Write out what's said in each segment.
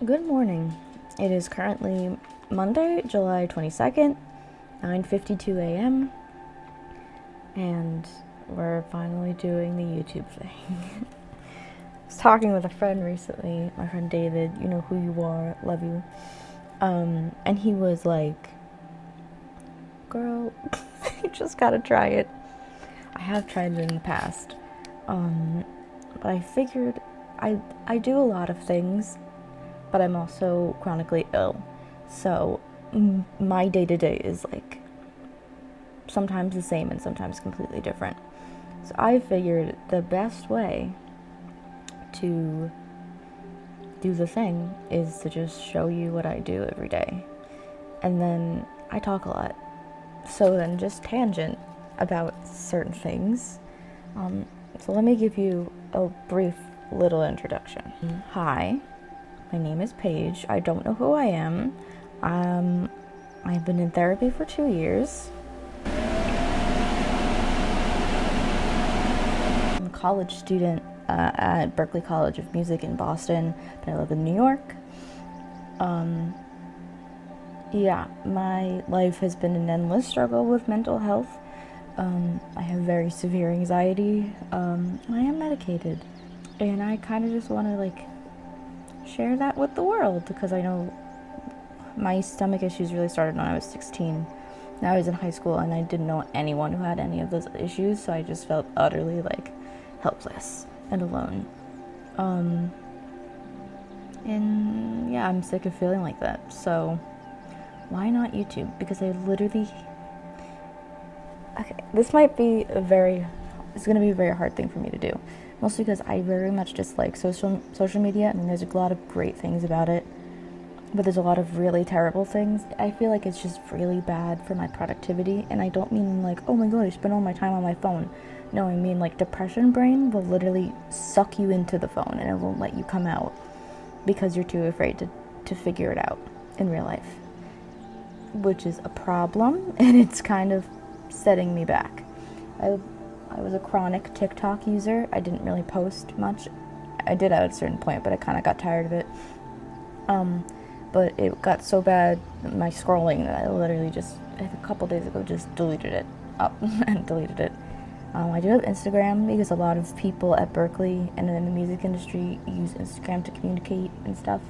Good morning. It is currently Monday, July 22nd, 9:52 a.m. and we're finally doing the YouTube thing. I was talking with a friend recently, my friend David, you know who you are, love you. And he was like, girl, you just gotta try it. I have tried it in the past, but I figured I do a lot of things, but I'm also chronically ill. So my day-to-day is like sometimes the same and sometimes completely different. So I figured the best way to do the thing is to just show you what I do every day. And then I talk a lot. So then just tangent about certain things. So let me give you a brief little introduction. Hi. My name is Paige. I don't know who I am. I've been in therapy for 2 years. I'm a college student at Berklee College of Music in Boston, but I live in New York. My life has been an endless struggle with mental health. I have very severe anxiety, and I am medicated. And I kind of just want to share that with the world, because I know my stomach issues really started when I was 16. Now I was in high school and I didn't know anyone who had any of those issues, so I just felt utterly helpless and alone. And yeah, I'm sick of feeling like that. So why not YouTube? Because it's going to be a very hard thing for me to do. Mostly because I very much dislike social media. I mean, there's a lot of great things about it, but there's a lot of really terrible things. I feel like it's just really bad for my productivity, and I don't mean oh my god, I spend all my time on my phone. No, I mean depression brain will literally suck you into the phone, and it won't let you come out because you're too afraid to figure it out in real life, which is a problem, and it's kind of setting me back. I was a chronic TikTok user. I didn't really post much. I did at a certain point, but I kind of got tired of it. But it got so bad, my scrolling, that I literally just, a couple days ago, just deleted it up and deleted it. I do have Instagram because a lot of people at Berklee and in the music industry use Instagram to communicate and stuff.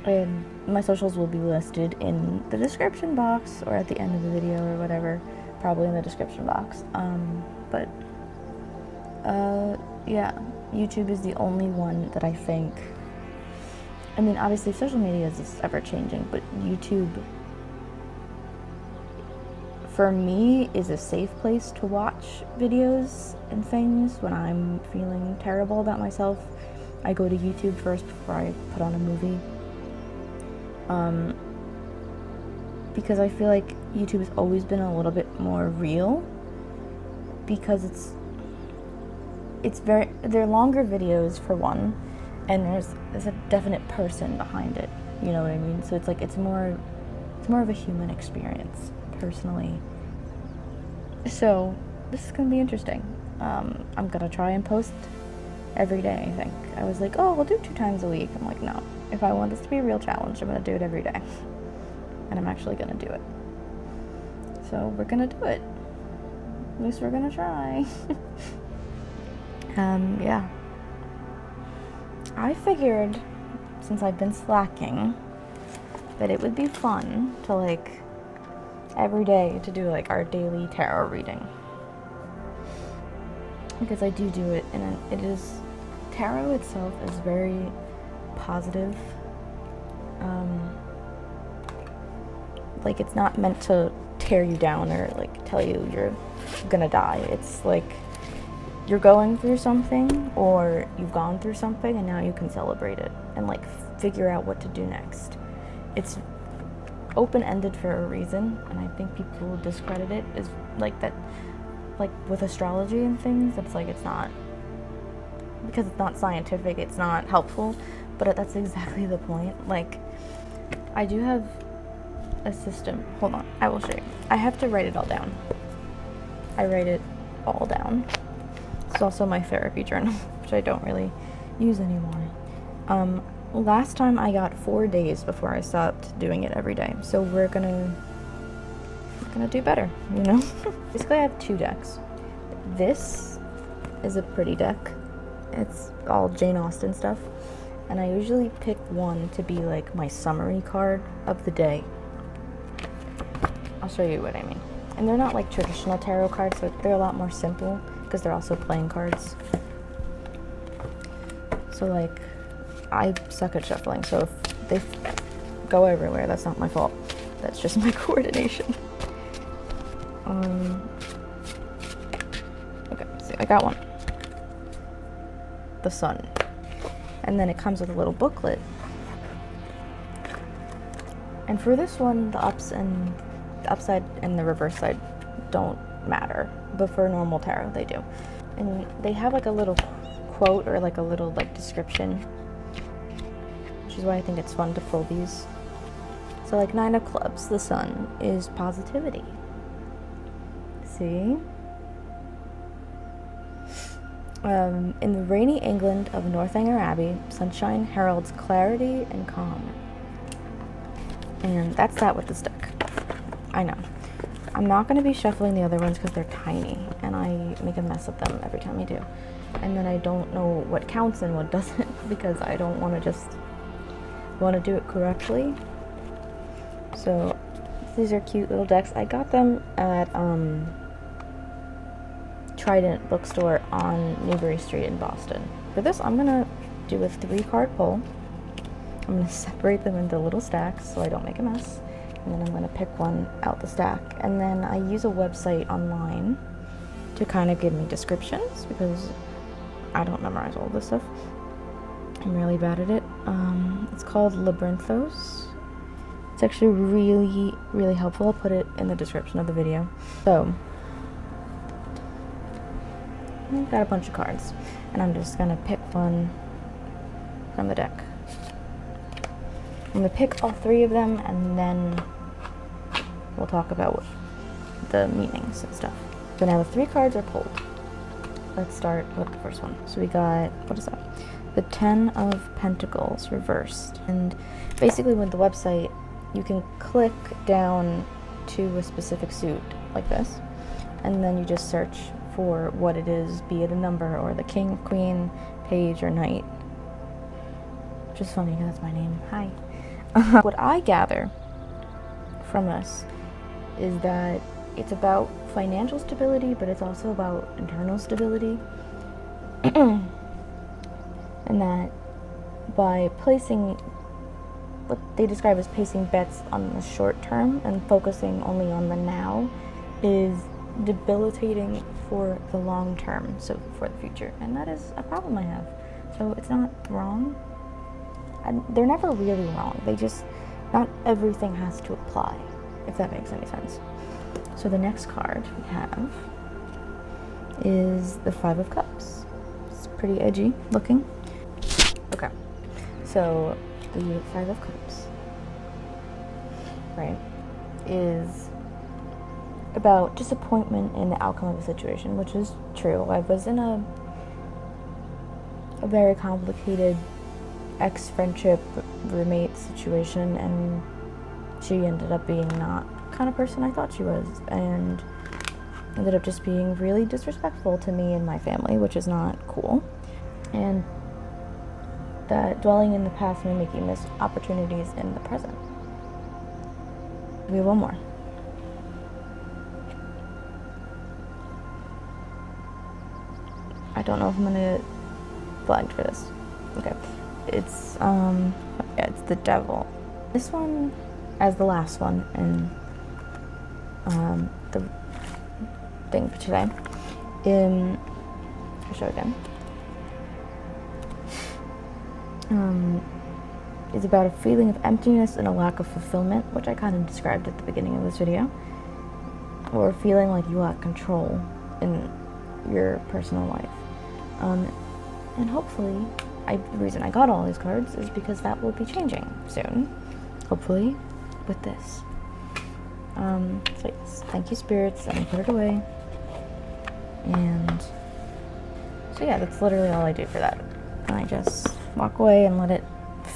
And my socials will be listed in the description box or at the end of the video or whatever. Probably in the description box. YouTube is the only one that I think, I mean, obviously social media is ever changing, but YouTube, for me, is a safe place to watch videos and things when I'm feeling terrible about myself. I go to YouTube first before I put on a movie. Because I feel like YouTube has always been a little bit more real, because they're longer videos for one, and there's a definite person behind it, you know what I mean? So it's more of a human experience, personally. So this is gonna be interesting. I'm gonna try and post every day, I think. I was like, oh, we'll do 2 times a week. I'm like, no, if I want this to be a real challenge, I'm gonna do it every day. And I'm actually gonna do it. So we're gonna do it. At least we're gonna try. Yeah. I figured, since I've been slacking, that it would be fun to every day to do our daily tarot reading. Because I do it, and tarot itself is very positive. It's not meant to tear you down or tell you you're gonna die. It's you're going through something, or you've gone through something, and now you can celebrate it and figure out what to do next. It's open-ended for a reason, and I think people discredit it as that, with astrology and things. It's it's not, because it's not scientific, it's not helpful, but that's exactly the point. I do have a system. Hold on, I will show you. I have to write it all down. I write it all down. It's also my therapy journal, which I don't really use anymore. last time I got 4 days before I stopped doing it every day. So we're gonna do better, you know? Basically, I have 2 decks. This is a pretty deck. It's all Jane Austen stuff. And I usually pick one to be like my summary card of the day. I'll show you what I mean. And they're not like traditional tarot cards, so they're a lot more simple because they're also playing cards. So like, I suck at shuffling, so if they go everywhere, that's not my fault. That's just my coordination. Okay, see, I got one. The Sun. And then it comes with a little booklet. And for this one, the upside and the reverse side don't matter, but for normal tarot, they do. And they have like a little quote or like a little like description, which is why I think it's fun to pull these. So like 9 of clubs, the Sun, is positivity. See? In the rainy England of Northanger Abbey, sunshine heralds clarity and calm. And that's that with this deck. I know. I'm not going to be shuffling the other ones because they're tiny, and I make a mess of them every time I do. And then I don't know what counts and what doesn't because I don't want to do it correctly. So these are cute little decks. I got them at Trident bookstore on Newbury Street in Boston. For this, I'm gonna do a 3-card pull. I'm gonna separate them into little stacks so I don't make a mess, and then I'm gonna pick one out the stack. And then I use a website online to kind of give me descriptions because I don't memorize all this stuff. I'm really bad at it. It's called Labyrinthos. It's actually really, really helpful. I'll put it in the description of the video. So I've got a bunch of cards, and I'm just gonna pick one from the deck. I'm gonna pick all 3 of them, and then we'll talk about the meanings and stuff. So now the 3 cards are pulled. Let's start with the first one. So we got, what is that? The 10 of Pentacles reversed. And basically with the website, you can click down to a specific suit like this, and then you just search for what it is, be it a number or the king, queen, page, or knight. Which is funny because that's my name. Hi. What I gather from this is that it's about financial stability, but it's also about internal stability. And that by placing what they describe as placing bets on the short term and focusing only on the now is debilitating for the long term, so for the future. And that is a problem I have. So it's not wrong. And they're never really wrong. They just, not everything has to apply, if that makes any sense. So the next card we have is the 5 of Cups. It's pretty edgy looking. Okay, so the 5 of Cups, right, is about disappointment in the outcome of a situation, which is true. I was in a very complicated ex-friendship roommate situation, and she ended up being not the kind of person I thought she was, and ended up just being really disrespectful to me and my family, which is not cool. And that dwelling in the past and making missed opportunities in the present. We have one more. I don't know if I'm gonna get flagged for this. Okay. It's it's the Devil. This one, as the last one in the thing for today, I'll show again. Is about a feeling of emptiness and a lack of fulfillment, which I kind of described at the beginning of this video, or feeling like you lack control in your personal life. And hopefully, the reason I got all these cards is because that will be changing soon, hopefully, with this. So yes, thank you, spirits. I'm gonna put it away. And so yeah, that's literally all I do for that. And I just walk away and let it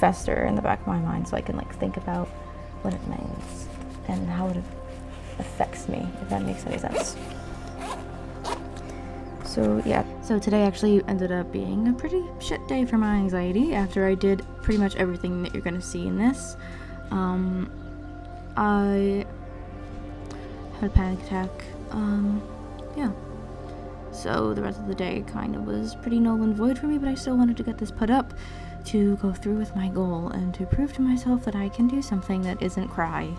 fester in the back of my mind so I can like think about what it means and how it affects me, if that makes any sense. So yeah, so today actually ended up being a pretty shit day for my anxiety after I did pretty much everything that you're gonna see in this. I had a panic attack. Yeah. So the rest of the day kind of was pretty null and void for me, but I still wanted to get this put up to go through with my goal and to prove to myself that I can do something that isn't cry.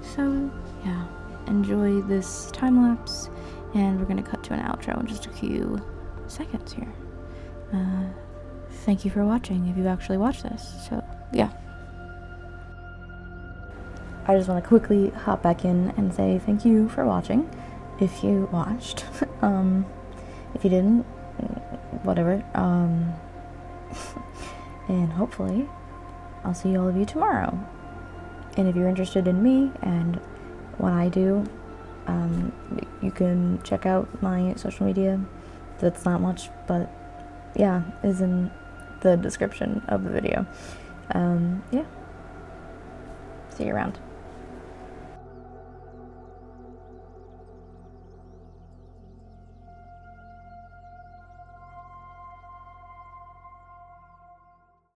So yeah, enjoy this time lapse, and we're gonna cut to an outro in just a few seconds here. Thank you for watching if you actually watched this. So yeah. I just want to quickly hop back in and say thank you for watching, if you watched. If you didn't, whatever. And hopefully I'll see all of you tomorrow. And if you're interested in me and what I do, you can check out my social media. That's not much, but yeah, is in the description of the video. Yeah. See you around.